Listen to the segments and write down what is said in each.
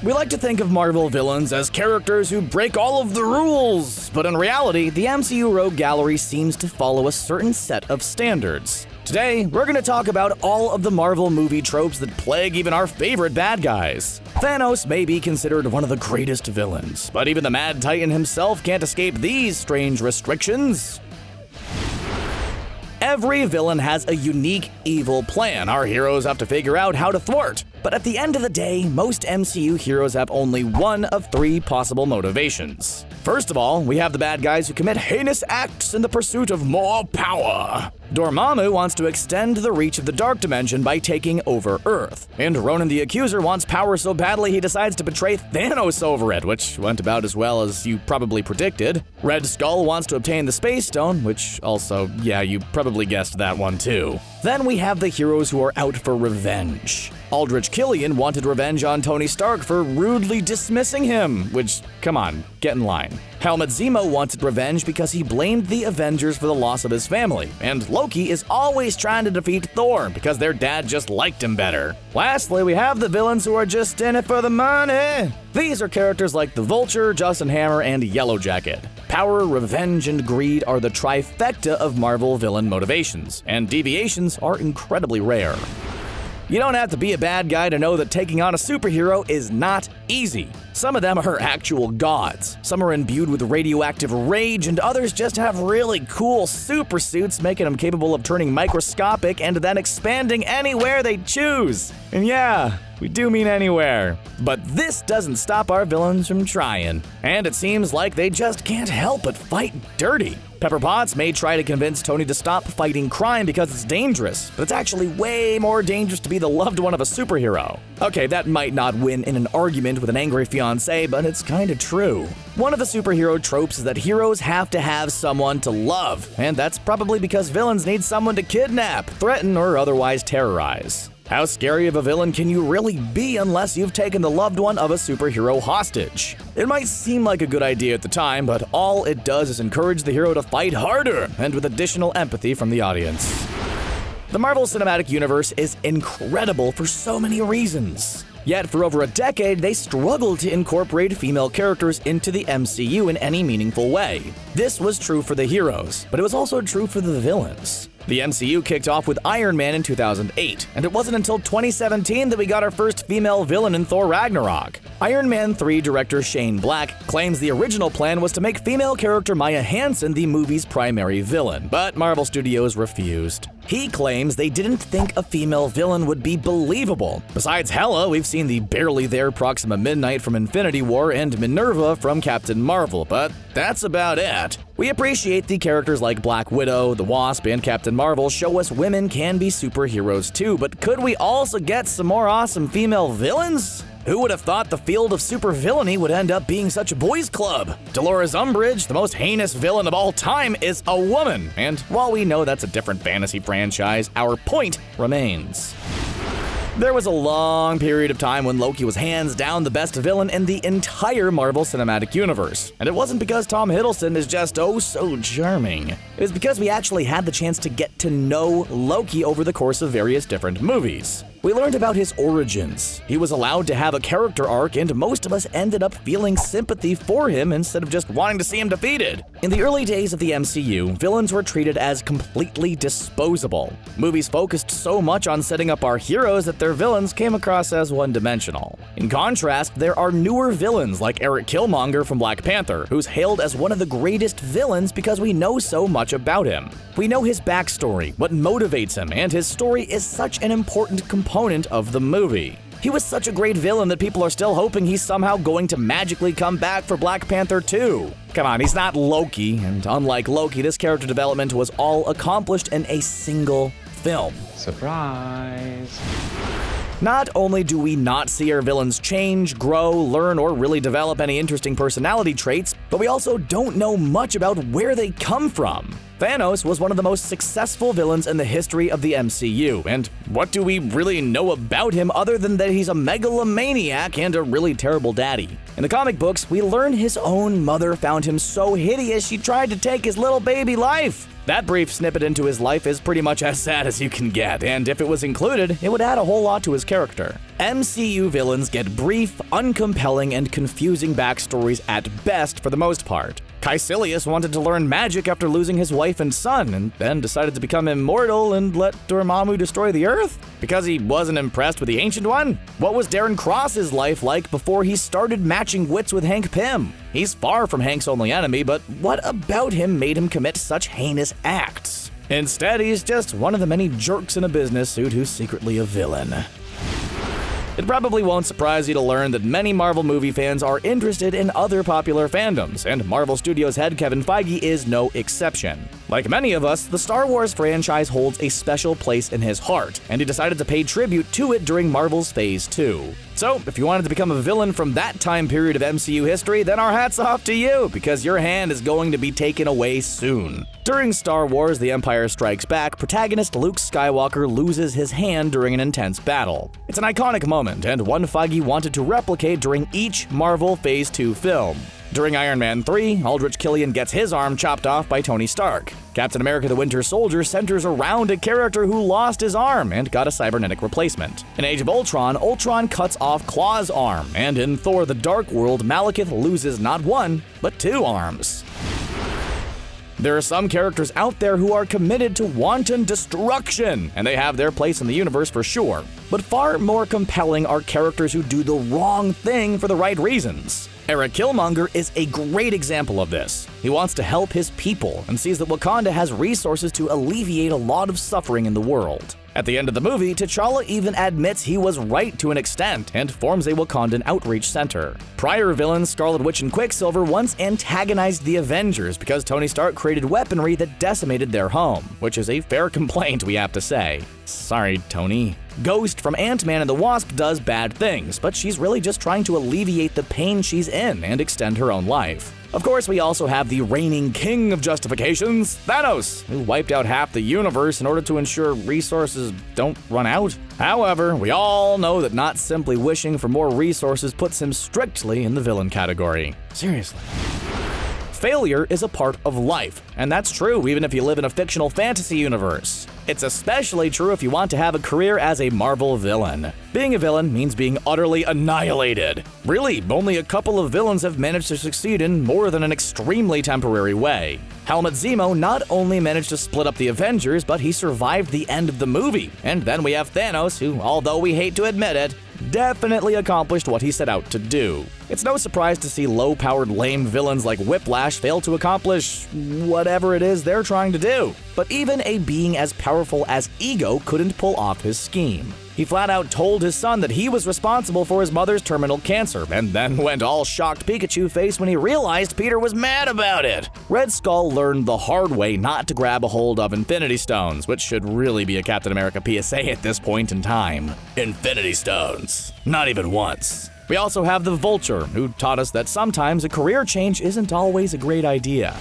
We like to think of Marvel villains as characters who break all of the rules, but in reality, the MCU Rogue Gallery seems to follow a certain set of standards. Today, we're going to talk about all of the Marvel movie tropes that plague even our favorite bad guys. Thanos may be considered one of the greatest villains, but even the Mad Titan himself can't escape these strange restrictions. Every villain has a unique evil plan our heroes have to figure out how to thwart. But at the end of the day, most MCU heroes have only one of three possible motivations. First of all, we have the bad guys who commit heinous acts in the pursuit of more power. Dormammu wants to extend the reach of the Dark Dimension by taking over Earth. And Ronan the Accuser wants power so badly he decides to betray Thanos over it, which went about as well as you probably predicted. Red Skull wants to obtain the Space Stone, which also, yeah, you probably guessed that one too. Then we have the heroes who are out for revenge. Aldrich Killian wanted revenge on Tony Stark for rudely dismissing him, which, come on, get in line. Helmut Zemo wanted revenge because he blamed the Avengers for the loss of his family, and Loki is always trying to defeat Thor because their dad just liked him better. Lastly, we have the villains who are just in it for the money. These are characters like the Vulture, Justin Hammer, and Yellowjacket. Power, revenge, and greed are the trifecta of Marvel villain motivations, and deviations are incredibly rare. You don't have to be a bad guy to know that taking on a superhero is not easy. Some of them are actual gods, some are imbued with radioactive rage, and others just have really cool super suits making them capable of turning microscopic and then expanding anywhere they choose. And yeah, we do mean anywhere. But this doesn't stop our villains from trying. And it seems like they just can't help but fight dirty. Pepper Potts may try to convince Tony to stop fighting crime because it's dangerous, but it's actually way more dangerous to be the loved one of a superhero. Okay, that might not win in an argument with an angry fiancé, but it's kinda true. One of the superhero tropes is that heroes have to have someone to love, and that's probably because villains need someone to kidnap, threaten, or otherwise terrorize. How scary of a villain can you really be unless you've taken the loved one of a superhero hostage? It might seem like a good idea at the time, but all it does is encourage the hero to fight harder, and with additional empathy from the audience. The Marvel Cinematic Universe is incredible for so many reasons. Yet for over a decade, they struggled to incorporate female characters into the MCU in any meaningful way. This was true for the heroes, but it was also true for the villains. The MCU kicked off with Iron Man in 2008, and it wasn't until 2017 that we got our first female villain in Thor Ragnarok. Iron Man 3 director Shane Black claims the original plan was to make female character Maya Hansen the movie's primary villain, but Marvel Studios refused. He claims they didn't think a female villain would be believable. Besides Hela, we've seen the barely there Proxima Midnight from Infinity War and Minerva from Captain Marvel, but that's about it. We appreciate the characters like Black Widow, the Wasp, and Captain Marvel show us women can be superheroes too, but could we also get some more awesome female villains? Who would have thought the field of supervillainy would end up being such a boys' club? Dolores Umbridge, the most heinous villain of all time, is a woman, and while we know that's a different fantasy franchise, our point remains. There was a long period of time when Loki was hands down the best villain in the entire Marvel Cinematic Universe. And it wasn't because Tom Hiddleston is just oh so charming. It was because we actually had the chance to get to know Loki over the course of various different movies. We learned about his origins. He was allowed to have a character arc, and most of us ended up feeling sympathy for him instead of just wanting to see him defeated. In the early days of the MCU, villains were treated as completely disposable. Movies focused so much on setting up our heroes that their villains came across as one-dimensional. In contrast, there are newer villains like Eric Killmonger from Black Panther, who's hailed as one of the greatest villains because we know so much about him. We know his backstory, what motivates him, and his story is such an important component of the movie. He was such a great villain that people are still hoping he's somehow going to magically come back for Black Panther 2. Come on, he's not Loki, and unlike Loki, this character development was all accomplished in a single film. Surprise! Not only do we not see our villains change, grow, learn, or really develop any interesting personality traits, but we also don't know much about where they come from. Thanos was one of the most successful villains in the history of the MCU, and what do we really know about him other than that he's a megalomaniac and a really terrible daddy? In the comic books, we learn his own mother found him so hideous she tried to take his little baby life. That brief snippet into his life is pretty much as sad as you can get, and if it was included, it would add a whole lot to his character. MCU villains get brief, uncompelling, and confusing backstories at best for the most part. Caecilius wanted to learn magic after losing his wife and son, and then decided to become immortal and let Dormammu destroy the Earth? Because he wasn't impressed with the Ancient One? What was Darren Cross's life like before he started matching wits with Hank Pym? He's far from Hank's only enemy, but what about him made him commit such heinous acts? Instead, he's just one of the many jerks in a business suit who's secretly a villain. It probably won't surprise you to learn that many Marvel movie fans are interested in other popular fandoms, and Marvel Studios head Kevin Feige is no exception. Like many of us, the Star Wars franchise holds a special place in his heart, and he decided to pay tribute to it during Marvel's Phase 2. So, if you wanted to become a villain from that time period of MCU history, then our hat's off to you, because your hand is going to be taken away soon. During Star Wars: The Empire Strikes Back, protagonist Luke Skywalker loses his hand during an intense battle. It's an iconic moment, and one Feige wanted to replicate during each Marvel Phase 2 film. During Iron Man 3, Aldrich Killian gets his arm chopped off by Tony Stark. Captain America the Winter Soldier centers around a character who lost his arm and got a cybernetic replacement. In Age of Ultron, Ultron cuts off Klaue's arm, and in Thor: The Dark World, Malekith loses not one, but 2 arms. There are some characters out there who are committed to wanton destruction, and they have their place in the universe for sure. But far more compelling are characters who do the wrong thing for the right reasons. Eric Killmonger is a great example of this. He wants to help his people and sees that Wakanda has resources to alleviate a lot of suffering in the world. At the end of the movie, T'Challa even admits he was right to an extent and forms a Wakandan outreach center. Prior villains Scarlet Witch and Quicksilver once antagonized the Avengers because Tony Stark created weaponry that decimated their home, which is a fair complaint, we have to say. Sorry, Tony. Ghost from Ant-Man and the Wasp does bad things, but she's really just trying to alleviate the pain she's in and extend her own life. Of course, we also have the reigning king of justifications, Thanos, who wiped out half the universe in order to ensure resources don't run out. However, we all know that not simply wishing for more resources puts him strictly in the villain category. Seriously. Failure is a part of life, and that's true even if you live in a fictional fantasy universe. It's especially true if you want to have a career as a Marvel villain. Being a villain means being utterly annihilated. Really, only a couple of villains have managed to succeed in more than an extremely temporary way. Helmut Zemo not only managed to split up the Avengers, but he survived the end of the movie. And then we have Thanos, who, although we hate to admit it, definitely accomplished what he set out to do. It's no surprise to see low-powered lame villains like Whiplash fail to accomplish whatever it is they're trying to do. But even a being as powerful as Ego couldn't pull off his scheme. He flat out told his son that he was responsible for his mother's terminal cancer, and then went all shocked Pikachu face when he realized Peter was mad about it. Red Skull learned the hard way not to grab a hold of Infinity Stones, which should really be a Captain America PSA at this point in time. Infinity Stones. Not even once. We also have the Vulture, who taught us that sometimes a career change isn't always a great idea.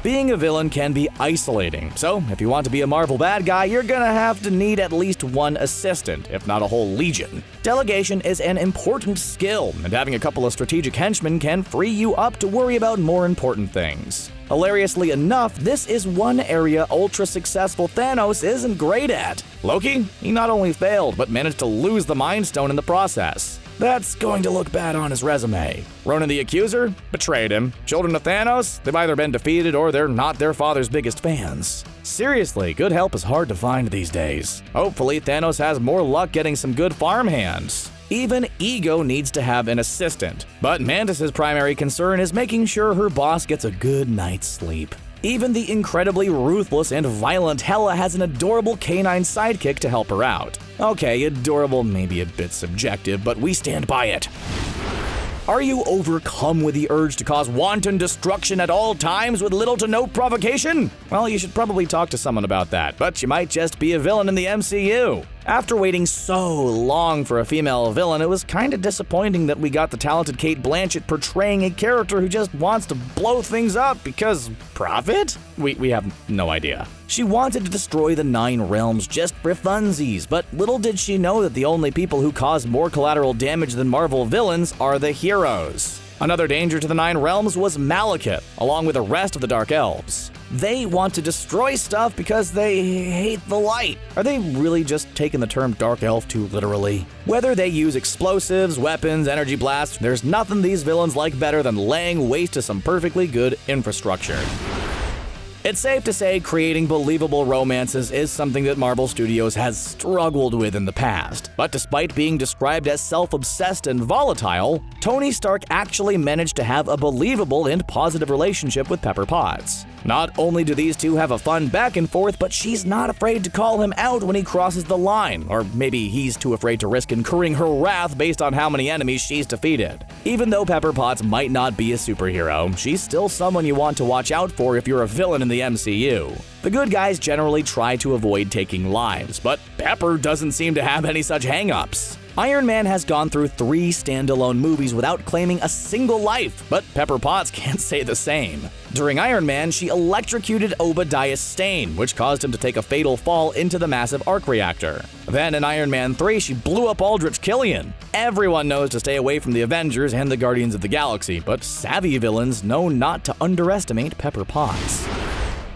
Being a villain can be isolating, so if you want to be a Marvel bad guy, you're gonna have to need at least one assistant, if not a whole legion. Delegation is an important skill, and having a couple of strategic henchmen can free you up to worry about more important things. Hilariously enough, this is one area ultra-successful Thanos isn't great at. Loki? He not only failed, but managed to lose the Mind Stone in the process. That's going to look bad on his resume. Ronan the Accuser? Betrayed him. Children of Thanos? They've either been defeated or they're not their father's biggest fans. Seriously, good help is hard to find these days. Hopefully, Thanos has more luck getting some good farm hands. Even Ego needs to have an assistant, but Mantis's primary concern is making sure her boss gets a good night's sleep. Even the incredibly ruthless and violent Hela has an adorable canine sidekick to help her out. Okay, adorable may be a bit subjective, but we stand by it. Are you overcome with the urge to cause wanton destruction at all times with little to no provocation? Well, you should probably talk to someone about that, but you might just be a villain in the MCU. After waiting so long for a female villain, it was kinda disappointing that we got the talented Cate Blanchett portraying a character who just wants to blow things up because profit? We have no idea. She wanted to destroy the 9 realms just for funsies, but little did she know that the only people who cause more collateral damage than Marvel villains are the heroes. Another danger to the 9 realms was Malekith, along with the rest of the Dark Elves. They want to destroy stuff because they hate the light. Are they really just taking the term dark elf too literally? Whether they use explosives, weapons, energy blasts, there's nothing these villains like better than laying waste to some perfectly good infrastructure. It's safe to say creating believable romances is something that Marvel Studios has struggled with in the past. But despite being described as self-obsessed and volatile, Tony Stark actually managed to have a believable and positive relationship with Pepper Potts. Not only do these two have a fun back and forth, but she's not afraid to call him out when he crosses the line, or maybe he's too afraid to risk incurring her wrath based on how many enemies she's defeated. Even though Pepper Potts might not be a superhero, she's still someone you want to watch out for if you're a villain in the MCU. The good guys generally try to avoid taking lives, but Pepper doesn't seem to have any such hang-ups. Iron Man has gone through 3 standalone movies without claiming a single life, but Pepper Potts can't say the same. During Iron Man, she electrocuted Obadiah Stane, which caused him to take a fatal fall into the massive arc reactor. Then in Iron Man 3, she blew up Aldrich Killian. Everyone knows to stay away from the Avengers and the Guardians of the Galaxy, but savvy villains know not to underestimate Pepper Potts.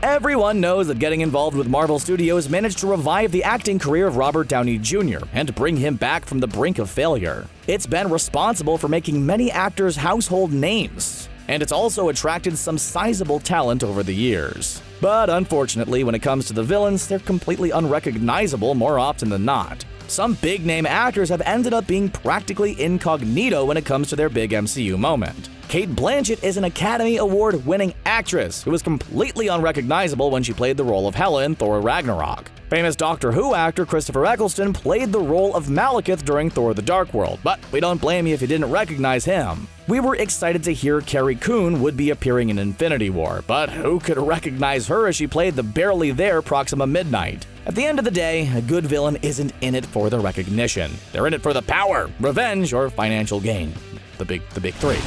Everyone knows that getting involved with Marvel Studios managed to revive the acting career of Robert Downey Jr. and bring him back from the brink of failure. It's been responsible for making many actors household names, and it's also attracted some sizable talent over the years. But unfortunately, when it comes to the villains, they're completely unrecognizable more often than not. Some big-name actors have ended up being practically incognito when it comes to their big MCU moment. Cate Blanchett is an Academy Award-winning actress who was completely unrecognizable when she played the role of Hela in Thor Ragnarok. Famous Doctor Who actor Christopher Eccleston played the role of Malekith during Thor: The Dark World, but we don't blame you if you didn't recognize him. We were excited to hear Carrie Coon would be appearing in Infinity War, but who could recognize her as she played the barely there Proxima Midnight? At the end of the day, a good villain isn't in it for the recognition. They're in it for the power, revenge, or financial gain. The big 3.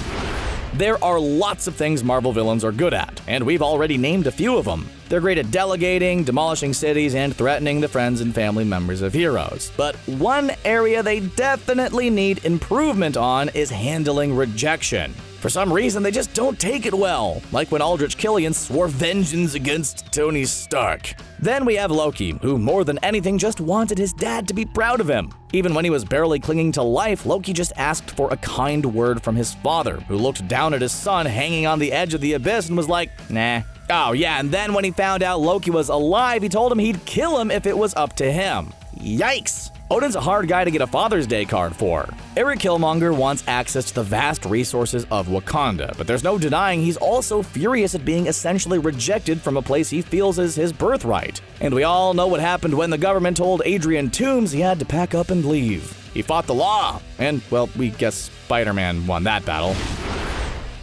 There are lots of things Marvel villains are good at, and we've already named a few of them. They're great at delegating, demolishing cities, and threatening the friends and family members of heroes. But one area they definitely need improvement on is handling rejection. For some reason, they just don't take it well, like when Aldrich Killian swore vengeance against Tony Stark. Then we have Loki, who more than anything just wanted his dad to be proud of him. Even when he was barely clinging to life, Loki just asked for a kind word from his father, who looked down at his son hanging on the edge of the abyss and was like, nah. Oh yeah, and then when he found out Loki was alive, he told him he'd kill him if it was up to him. Yikes! Odin's a hard guy to get a Father's Day card for. Eric Killmonger wants access to the vast resources of Wakanda, but there's no denying he's also furious at being essentially rejected from a place he feels is his birthright. And we all know what happened when the government told Adrian Toomes he had to pack up and leave. He fought the law, and, well, we guess Spider-Man won that battle.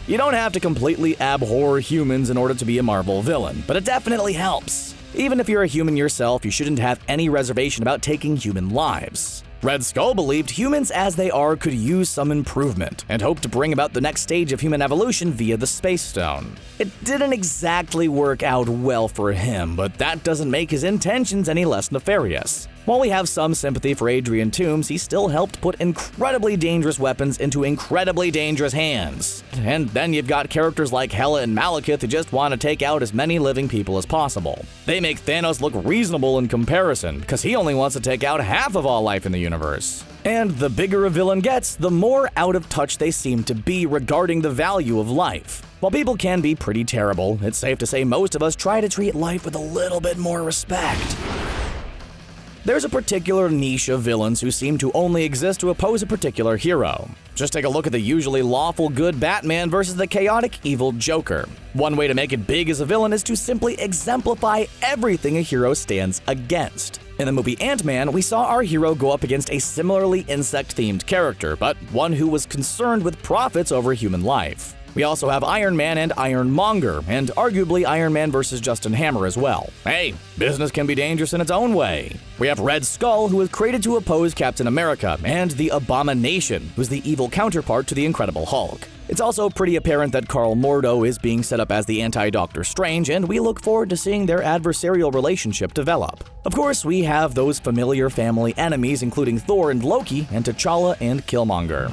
You don't have to completely abhor humans in order to be a Marvel villain, but it definitely helps. Even if you're a human yourself, you shouldn't have any reservation about taking human lives. Red Skull believed humans as they are could use some improvement, and hoped to bring about the next stage of human evolution via the Space Stone. It didn't exactly work out well for him, but that doesn't make his intentions any less nefarious. While we have some sympathy for Adrian Toomes, he still helped put incredibly dangerous weapons into incredibly dangerous hands. And then you've got characters like Hela and Malekith who just want to take out as many living people as possible. They make Thanos look reasonable in comparison, because he only wants to take out half of all life in the universe. And the bigger a villain gets, the more out of touch they seem to be regarding the value of life. While people can be pretty terrible, it's safe to say most of us try to treat life with a little bit more respect. There's a particular niche of villains who seem to only exist to oppose a particular hero. Just take a look at the usually lawful good Batman versus the chaotic evil Joker. One way to make it big as a villain is to simply exemplify everything a hero stands against. In the movie Ant-Man, we saw our hero go up against a similarly insect-themed character, but one who was concerned with profits over human life. We also have Iron Man and Ironmonger, and arguably Iron Man versus Justin Hammer as well. Hey, business can be dangerous in its own way. We have Red Skull, who was created to oppose Captain America, and the Abomination, who's the evil counterpart to the Incredible Hulk. It's also pretty apparent that Karl Mordo is being set up as the anti-Doctor Strange, and we look forward to seeing their adversarial relationship develop. Of course, we have those familiar family enemies including Thor and Loki, and T'Challa and Killmonger.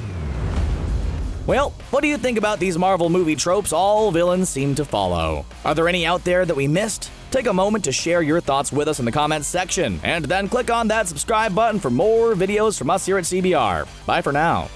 Well, what do you think about these Marvel movie tropes all villains seem to follow? Are there any out there that we missed? Take a moment to share your thoughts with us in the comments section, and then click on that subscribe button for more videos from us here at CBR. Bye for now.